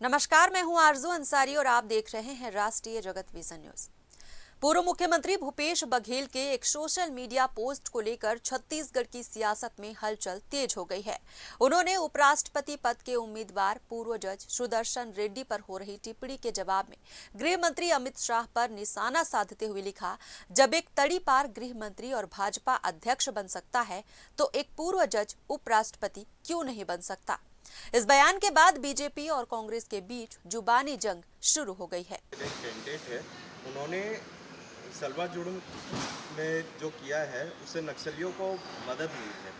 नमस्कार, मैं हूं आरजू अंसारी और आप देख रहे हैं राष्ट्रीय जगत विजन न्यूज। पूर्व मुख्यमंत्री भूपेश बघेल के एक सोशल मीडिया पोस्ट को लेकर छत्तीसगढ़ की सियासत में हलचल तेज हो गई है। उन्होंने उपराष्ट्रपति पद के उम्मीदवार पूर्व जज सुदर्शन रेड्डी पर हो रही टिप्पणी के जवाब में गृह मंत्री अमित शाह पर निशाना साधते हुए लिखा, जब एक तड़ीपार गृह मंत्री और भाजपा अध्यक्ष बन सकता है तो एक पूर्व जज उपराष्ट्रपति क्यों नहीं बन सकता। इस बयान के बाद बीजेपी और कांग्रेस के बीच जुबानी जंग शुरू हो गई है। कैंडिडेट है, उन्होंने सलवा जुड़ूम में जो किया है उससे नक्सलियों को मदद मिली है।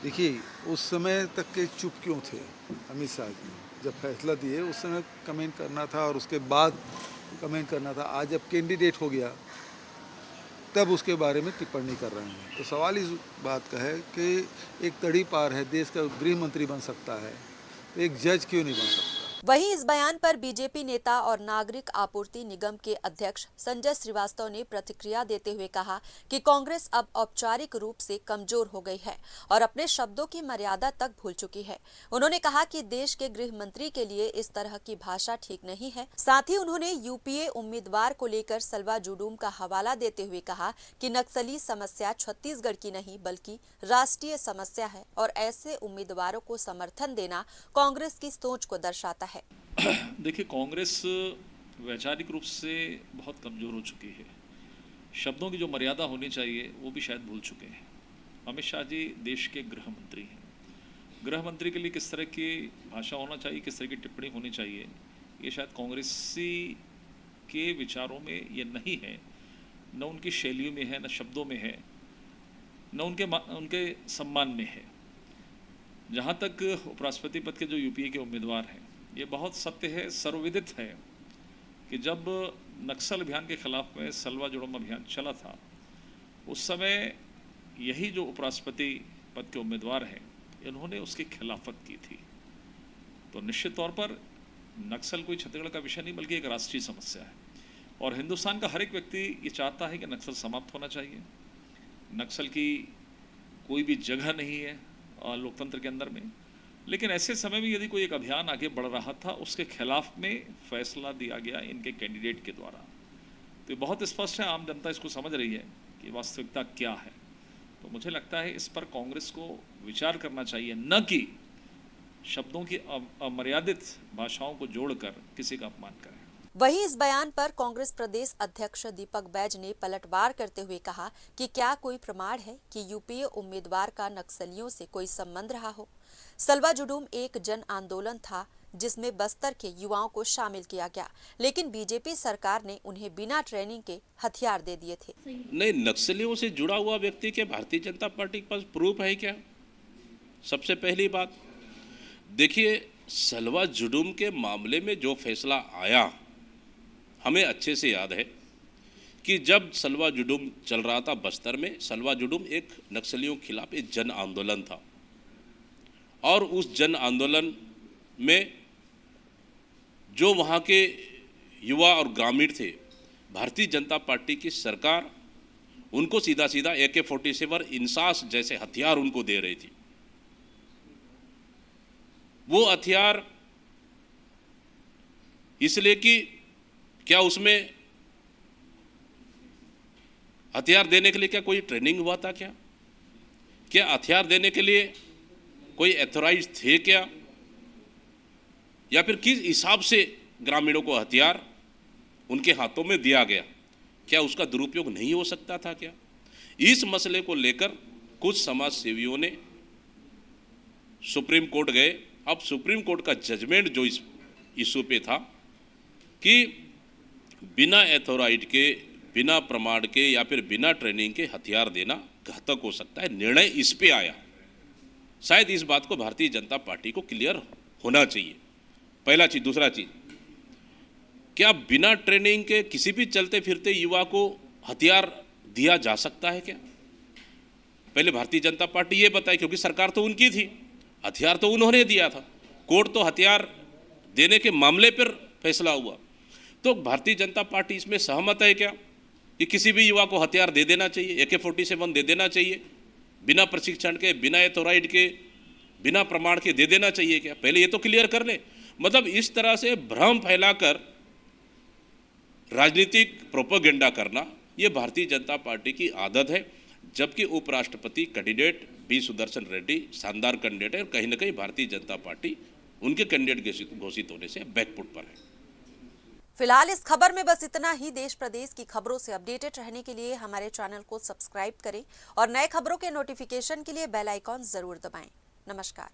देखिए, उस समय तक के चुप क्यों थे अमित शाह जी? जब फैसला दिए उस समय कमेंट करना था और उसके बाद कमेंट करना था। आज जब कैंडिडेट हो गया तब उसके बारे में टिप्पणी कर रहे हैं। तो सवाल इस बात का है कि एक तड़ी पार है, देश का गृह मंत्री बन सकता है तो एक जज क्यों नहीं बन सकता। वहीं इस बयान पर बीजेपी नेता और नागरिक आपूर्ति निगम के अध्यक्ष संजय श्रीवास्तव ने प्रतिक्रिया देते हुए कहा कि कांग्रेस अब औपचारिक रूप से कमजोर हो गई है और अपने शब्दों की मर्यादा तक भूल चुकी है। उन्होंने कहा कि देश के गृह मंत्री के लिए इस तरह की भाषा ठीक नहीं है। साथ ही उन्होंने यूपीए उम्मीदवार को लेकर सलवा जुडूम का हवाला देते हुए कहा कि नक्सली समस्या छत्तीसगढ़ की नहीं बल्कि राष्ट्रीय समस्या है और ऐसे उम्मीदवारों को समर्थन देना कांग्रेस की सोच को दर्शाता है। देखिए, कांग्रेस वैचारिक रूप से बहुत कमज़ोर हो चुकी है। शब्दों की जो मर्यादा होनी चाहिए वो भी शायद भूल चुके हैं। अमित शाह जी देश के गृह मंत्री हैं। गृह मंत्री के लिए किस तरह की भाषा होना चाहिए, किस तरह की टिप्पणी होनी चाहिए, ये शायद कांग्रेसी के विचारों में ये नहीं है, न उनकी शैलियों में है, न शब्दों में है, न उनके सम्मान में है। जहाँ तक उपराष्ट्रपति पद के जो यूपीए के उम्मीदवार हैं, ये बहुत सत्य है, सर्वविदित है कि जब नक्सल अभियान के खिलाफ में सलवा जुड़ूम अभियान चला था उस समय यही जो उपराष्ट्रपति पद के उम्मीदवार हैं इन्होंने उसकी खिलाफत की थी। तो निश्चित तौर पर नक्सल कोई छत्तीसगढ़ का विषय नहीं बल्कि एक राष्ट्रीय समस्या है और हिंदुस्तान का हर एक व्यक्ति ये चाहता है कि नक्सल समाप्त होना चाहिए। नक्सल की कोई भी जगह नहीं है लोकतंत्र के अंदर में। लेकिन ऐसे समय में यदि कोई एक अभियान आगे बढ़ रहा था उसके खिलाफ में फैसला दिया गया इनके कैंडिडेट के द्वारा, तो ये बहुत स्पष्ट है, आम जनता इसको समझ रही है कि वास्तविकता क्या है। तो मुझे लगता है इस पर कांग्रेस को विचार करना चाहिए, न कि शब्दों की अमर्यादित भाषाओं को जोड़कर किसी का अपमान करें। वहीं इस बयान पर कांग्रेस प्रदेश अध्यक्ष दीपक बैज ने पलटवार करते हुए कहा कि क्या कोई प्रमाण है कि यूपीए उम्मीदवार का नक्सलियों से कोई संबंध रहा हो। सलवा जुडूम एक जन आंदोलन था जिसमें बस्तर के युवाओं को शामिल किया गया, लेकिन बीजेपी सरकार ने उन्हें बिना ट्रेनिंग के हथियार दे दिए थे। नहीं, नक्सलियों से जुड़ा हुआ व्यक्ति के भारतीय जनता पार्टी के पास प्रूफ है क्या? सबसे पहली बात देखिए, सलवा जुडूम के मामले में जो फैसला आया हमें अच्छे से याद है कि जब सलवा जुडूम चल रहा था बस्तर में, सलवा जुडूम एक नक्सलियों के खिलाफ एक जन आंदोलन था और उस जन आंदोलन में जो वहाँ के युवा और ग्रामीण थे, भारतीय जनता पार्टी की सरकार उनको सीधा सीधा AK-47 इंसास जैसे हथियार उनको दे रही थी। वो हथियार इसलिए कि क्या उसमें हथियार देने के लिए क्या कोई ट्रेनिंग हुआ था? क्या हथियार देने के लिए कोई अथॉराइज थे क्या? या फिर किस हिसाब से ग्रामीणों को हथियार उनके हाथों में दिया गया? क्या उसका दुरुपयोग नहीं हो सकता था क्या? इस मसले को लेकर कुछ समाज सेवियों ने सुप्रीम कोर्ट गए। अब सुप्रीम कोर्ट का जजमेंट जो इस इशू पे था कि बिना अथॉराइज के, बिना प्रमाण के या फिर बिना ट्रेनिंग के हथियार देना घातक हो सकता है, निर्णय इस पे आया। शायद इस बात को भारतीय जनता पार्टी को क्लियर होना चाहिए, पहला चीज। दूसरा चीज, क्या बिना ट्रेनिंग के किसी भी चलते फिरते युवा को हथियार दिया जा सकता है क्या? पहले भारतीय जनता पार्टी ये बताए, क्योंकि सरकार तो उनकी थी, हथियार तो उन्होंने दिया था, कोर्ट तो हथियार देने के मामले पर फैसला हुआ। तो भारतीय जनता पार्टी इसमें सहमत है क्या कि किसी भी युवा को हथियार दे देना चाहिए, AK-47 दे देना चाहिए? बिना प्रशिक्षण के, बिना एथोराइड के, बिना प्रमाण के दे देना चाहिए क्या? पहले ये तो क्लियर कर ले। मतलब इस तरह से भ्रम फैलाकर राजनीतिक प्रोपेगेंडा करना ये भारतीय जनता पार्टी की आदत है। जबकि उपराष्ट्रपति कैंडिडेट बी सुदर्शन रेड्डी शानदार कैंडिडेट है और कहीं ना कहीं भारतीय जनता पार्टी उनके कैंडिडेट घोषित होने से बैकफुट पर है। फिलहाल इस खबर में बस इतना ही। देश प्रदेश की खबरों से अपडेटेड रहने के लिए हमारे चैनल को सब्सक्राइब करें और नए खबरों के नोटिफिकेशन के लिए बेल आइकॉन जरूर दबाएं। नमस्कार।